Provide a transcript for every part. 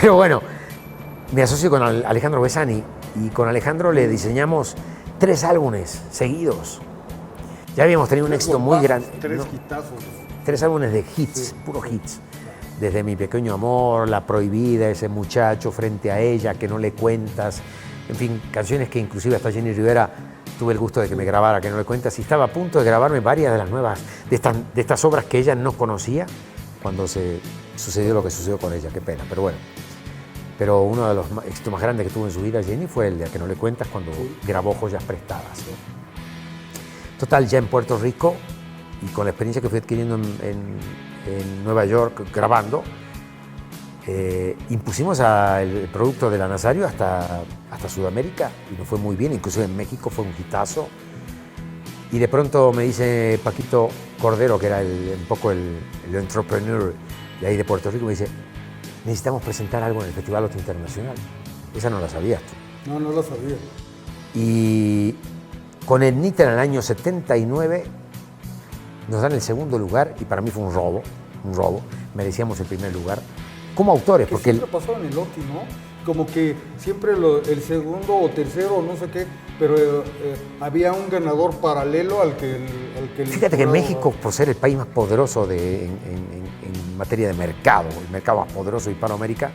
Pero bueno, me asocio con Alejandro Besani y con Alejandro le diseñamos 3 álbumes seguidos. Ya habíamos tenido un éxito muy grande. 3 hitazos. 3 álbumes de hits, Sí. puros hits. Desde Mi Pequeño Amor, La Prohibida, Ese Muchacho, Frente a Ella, Que no le cuentas. En fin, canciones que inclusive hasta Jenny Rivera tuve el gusto de que me grabara, Que no le cuentas. Y estaba a punto de grabarme varias de las nuevas, de estas obras que ella no conocía cuando se sucedió lo que sucedió con ella. Qué pena, pero bueno. Pero uno de los éxitos más grandes que tuvo en su vida Jenny fue el de Que no le cuentas, cuando grabó Joyas Prestadas, ¿no? Total, ya en Puerto Rico y con la experiencia que fui adquiriendo en Nueva York grabando, impusimos el producto de la Nazario hasta Sudamérica y nos fue muy bien, inclusive en México fue un hitazo. Y de pronto me dice Paquito Cordero, que era un poco el entrepreneur de ahí de Puerto Rico, me dice: necesitamos presentar algo en el Festival OTI Internacional. Esa no la sabías tú. No la sabía. Y con el NITA en el año 79 nos dan el segundo lugar y para mí fue un robo, merecíamos el primer lugar como autores. Que siempre pasó en el OTI, ¿no? Como que siempre el segundo o tercero, no sé qué, pero había un ganador paralelo al que Fíjate que México, por ser el país más poderoso en materia de mercado, el mercado más poderoso de Hispanoamérica,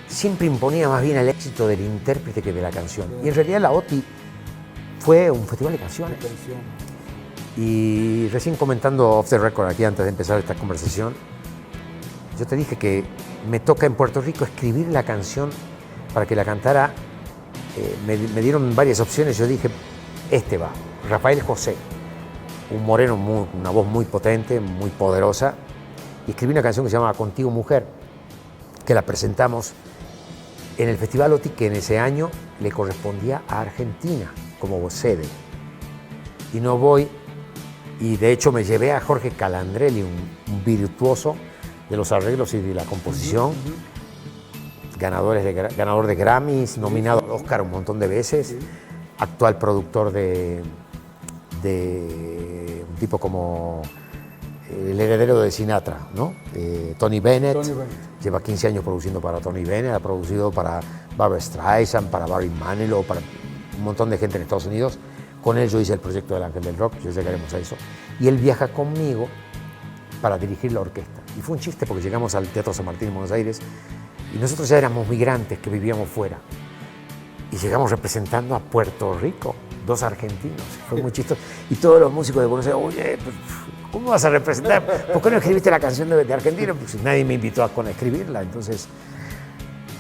siempre imponía más bien el éxito del intérprete que de la canción. Y en realidad la OTI fue un festival de canciones. Y recién comentando off the record aquí antes de empezar esta conversación, yo te dije que me toca en Puerto Rico escribir la canción para que la cantara. Me dieron varias opciones, yo dije, este va, Rafael José, un moreno, una voz muy potente, muy poderosa, y escribí una canción que se llama Contigo Mujer, que la presentamos en el Festival OTI, que en ese año le correspondía a Argentina como sede. Y no voy, y de hecho me llevé a Jorge Calandrelli, un virtuoso de los arreglos y de la composición, ganador de Grammys, nominado al Oscar un montón de veces, actual productor de un tipo como el heredero de Sinatra, ¿no? Tony Bennett. Lleva 15 años produciendo para Tony Bennett, ha producido para Barbra Streisand, para Barry Manilow, para un montón de gente en Estados Unidos. Con él yo hice el proyecto del Ángel del Rock, ya llegaremos a eso. Y él viaja conmigo para dirigir la orquesta. Y fue un chiste porque llegamos al Teatro San Martín en Buenos Aires y nosotros ya éramos migrantes que vivíamos fuera. Y llegamos representando a Puerto Rico, 2 argentinos. Fue muy chistoso. Y todos los músicos de Buenos Aires, oye, ¿cómo vas a representar? ¿Por qué no escribiste la canción de Argentina? Pues nadie me invitó a escribirla. Entonces,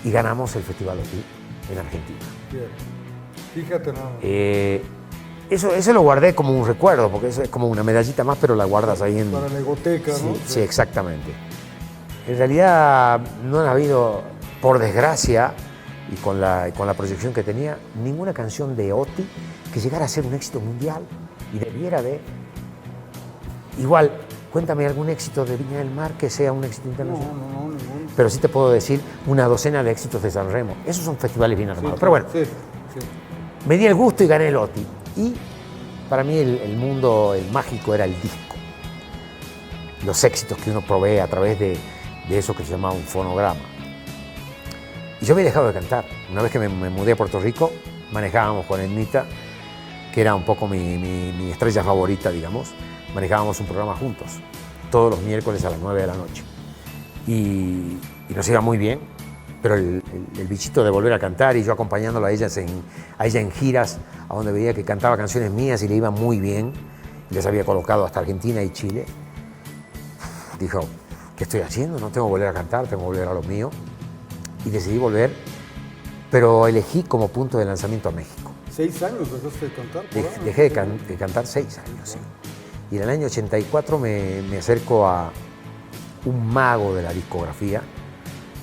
y ganamos el Festival OTI en Argentina. Bien. Fíjate nada. Eso lo guardé como un recuerdo, porque eso es como una medallita más, pero la guardas ahí en... Para la egoteca, sí, ¿no? Sí, exactamente. En realidad no han habido, por desgracia, y con la proyección que tenía, ninguna canción de OTI que llegara a ser un éxito mundial y debiera de... Igual, cuéntame algún éxito de Viña del Mar que sea un éxito internacional. No, ninguno. Pero sí te puedo decir una docena de éxitos de San Remo. Esos son festivales bien armados. Sí, pero bueno, sí. me di el gusto y gané el OTI. Y para mí el mundo, el mágico, era el disco. Los éxitos que uno provee a través de eso que se llama un fonograma. Y yo había dejado de cantar. Una vez que me mudé a Puerto Rico, manejábamos con Ednita, que era un poco mi estrella favorita, digamos. Manejábamos un programa juntos, todos los miércoles a las 9 de la noche. Y nos iba muy bien, pero el bichito de volver a cantar y yo acompañándola a ella en giras, a donde veía que cantaba canciones mías y le iba muy bien, les había colocado hasta Argentina y Chile, dijo, ¿qué estoy haciendo? No tengo que volver a cantar, tengo que volver a lo mío. Y decidí volver, pero elegí como punto de lanzamiento a México. 6 años dejaste de cantar. Dejé de cantar 6 años, sí. Y en el año 84 me acerco a un mago de la discografía,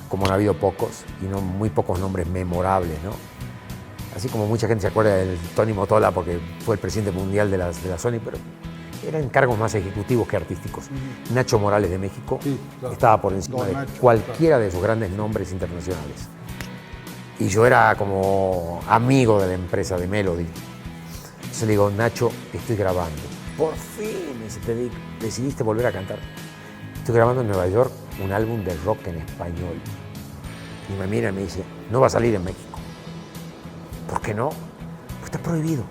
como no ha habido pocos, y no muy pocos nombres memorables, ¿no? Así como mucha gente se acuerda del Tony Motola porque fue el presidente mundial de la Sony, pero eran cargos más ejecutivos que artísticos. Nacho Morales de México estaba por encima de cualquiera de sus grandes nombres internacionales. Y yo era como amigo de la empresa de Melody. Entonces le digo, Nacho, estoy grabando. Por fin, decidiste volver a cantar. Estoy grabando en Nueva York un álbum de rock en español. Y me mira y me dice, no va a salir en México. ¿Por qué no? Pues está prohibido.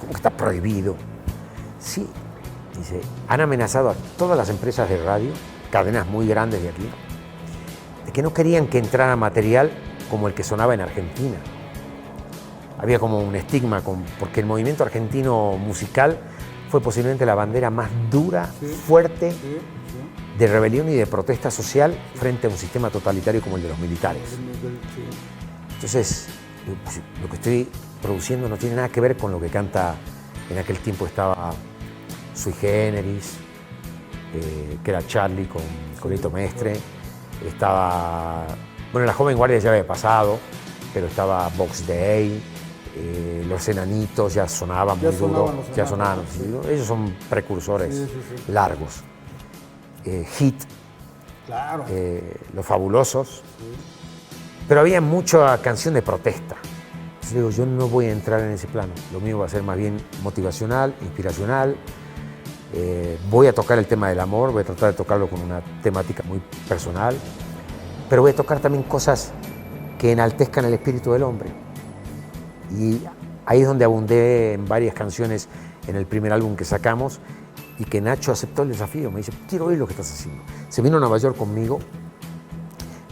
¿Cómo que está prohibido? Sí, dice, han amenazado a todas las empresas de radio, cadenas muy grandes de aquí, de que no querían que entrara material como el que sonaba en Argentina. Había como un estigma, porque el movimiento argentino musical fue posiblemente la bandera más dura, fuerte, de rebelión y de protesta social frente a un sistema totalitario como el de los militares. Entonces, pues, lo que estoy produciendo no tiene nada que ver con lo que canta. En aquel tiempo estaba Sui Generis, que era Charlie con Lito Mestre. Estaba, bueno, la Joven Guardia ya había pasado, pero estaba Box Day, Los Enanitos ya sonaban muy duro, ya sonaban. Ellos son precursores largos. Hit, claro. Los Fabulosos, pero había mucha canción de protesta. Entonces digo, yo no voy a entrar en ese plano, lo mío va a ser más bien motivacional, inspiracional. Voy a tocar el tema del amor, voy a tratar de tocarlo con una temática muy personal, pero voy a tocar también cosas que enaltezcan el espíritu del hombre. Y ahí es donde abundé en varias canciones en el primer álbum que sacamos, y que Nacho aceptó el desafío, me dice, quiero oír lo que estás haciendo. Se vino a Nueva York conmigo,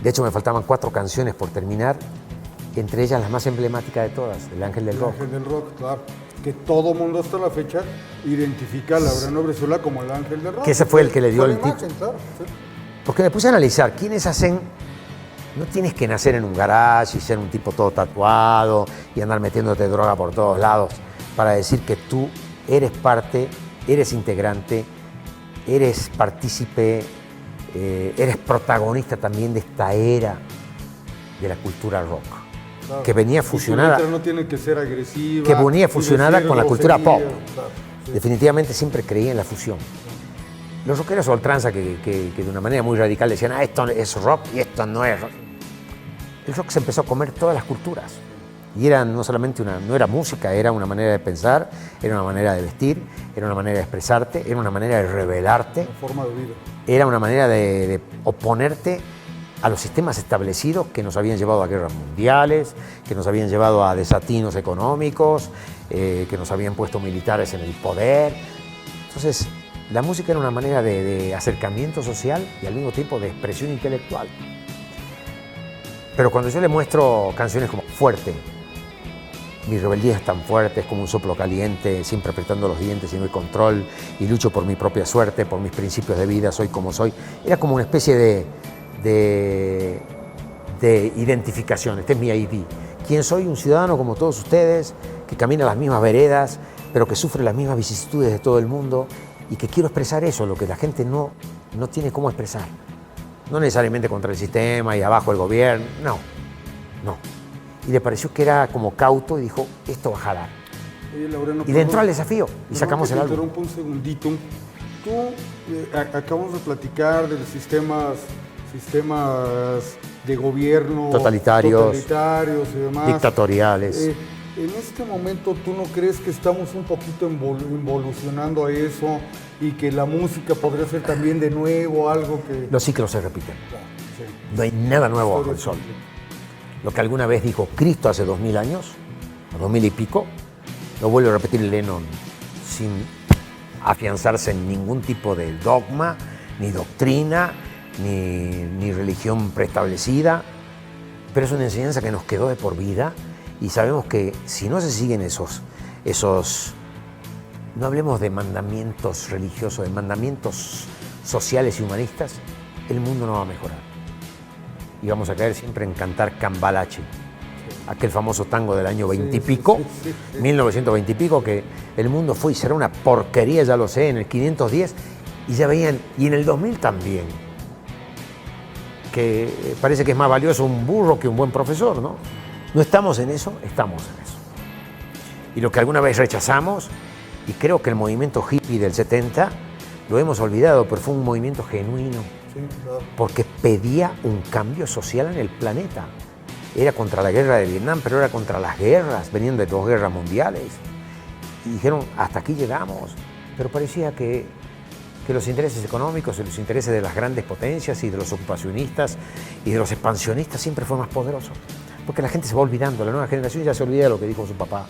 de hecho me faltaban 4 canciones por terminar, entre ellas la más emblemática de todas, El Ángel del Rock. El Ángel del Rock, claro. Que todo mundo hasta la fecha identifica a Laureano Brizuela como el Ángel del Rock. Que ese fue el que le dio el título. Claro, sí. Porque me puse a analizar quiénes hacen. No tienes que nacer en un garage y ser un tipo todo tatuado y andar metiéndote droga por todos lados para decir que tú eres parte, eres integrante, eres partícipe, eres protagonista también de esta era de la cultura rock. Claro. Que venía fusionada. Y no tiene que ser agresiva. Que venía fusionada con la cultura pop. Claro, sí. Definitivamente siempre creí en la fusión. Los rockeros a ultranza que de una manera muy radical decían, esto es rock y esto no es rock. El rock se empezó a comer todas las culturas. Y era no solamente no era música, era una manera de pensar, era una manera de vestir, era una manera de expresarte, era una manera de rebelarte. Una forma de vida. Era una manera de oponerte a los sistemas establecidos que nos habían llevado a guerras mundiales, que nos habían llevado a desatinos económicos, que nos habían puesto militares en el poder. Entonces, la música era una manera de acercamiento social y al mismo tiempo de expresión intelectual. Pero cuando yo le muestro canciones como Fuerte, mi rebeldía es tan fuerte, es como un soplo caliente, siempre apretando los dientes y no hay control, y lucho por mi propia suerte, por mis principios de vida, soy como soy, era como una especie de identificación. Este es mi ID. ¿Quién soy? Un ciudadano como todos ustedes, que camina las mismas veredas, pero que sufre las mismas vicisitudes de todo el mundo, y que quiero expresar eso, lo que la gente no tiene cómo expresar. No necesariamente contra el sistema y abajo el gobierno, no. Y le pareció que era como cauto y dijo, esto va a jalar. Oye, Laureano, y le entró al desafío y sacamos el álbum. Interrumpo un segundito. Tú, acabamos de platicar de los sistemas de gobierno totalitarios y demás. Dictatoriales. En este momento, ¿tú no crees que estamos un poquito involucionando a eso y que la música podría ser también de nuevo algo que... Los ciclos se repiten. Claro, sí. No hay nada nuevo bajo el sol. Lo que alguna vez dijo Cristo hace 2000 años, o 2000 y pico, lo vuelve a repetir Lennon sin afianzarse en ningún tipo de dogma, ni doctrina, ni religión preestablecida, pero es una enseñanza que nos quedó de por vida. Y sabemos que si no se siguen esos, no hablemos de mandamientos religiosos, de mandamientos sociales y humanistas, el mundo no va a mejorar. Y vamos a caer siempre en cantar Cambalache, aquel famoso tango del año 20 y pico, 1920 y pico, que el mundo fue y será una porquería, ya lo sé, en el 510, y ya veían, y en el 2000 también, que parece que es más valioso un burro que un buen profesor, ¿no? No estamos en eso, estamos en eso. Y lo que alguna vez rechazamos, y creo que el movimiento hippie del 70, lo hemos olvidado, pero fue un movimiento genuino, porque pedía un cambio social en el planeta. Era contra la guerra de Vietnam, pero era contra las guerras, venían de 2 guerras mundiales. Y dijeron, hasta aquí llegamos. Pero parecía que que los intereses económicos y los intereses de las grandes potencias y de los ocupacionistas y de los expansionistas siempre fue más poderoso. Porque la gente se va olvidando, la nueva generación ya se olvida de lo que dijo su papá.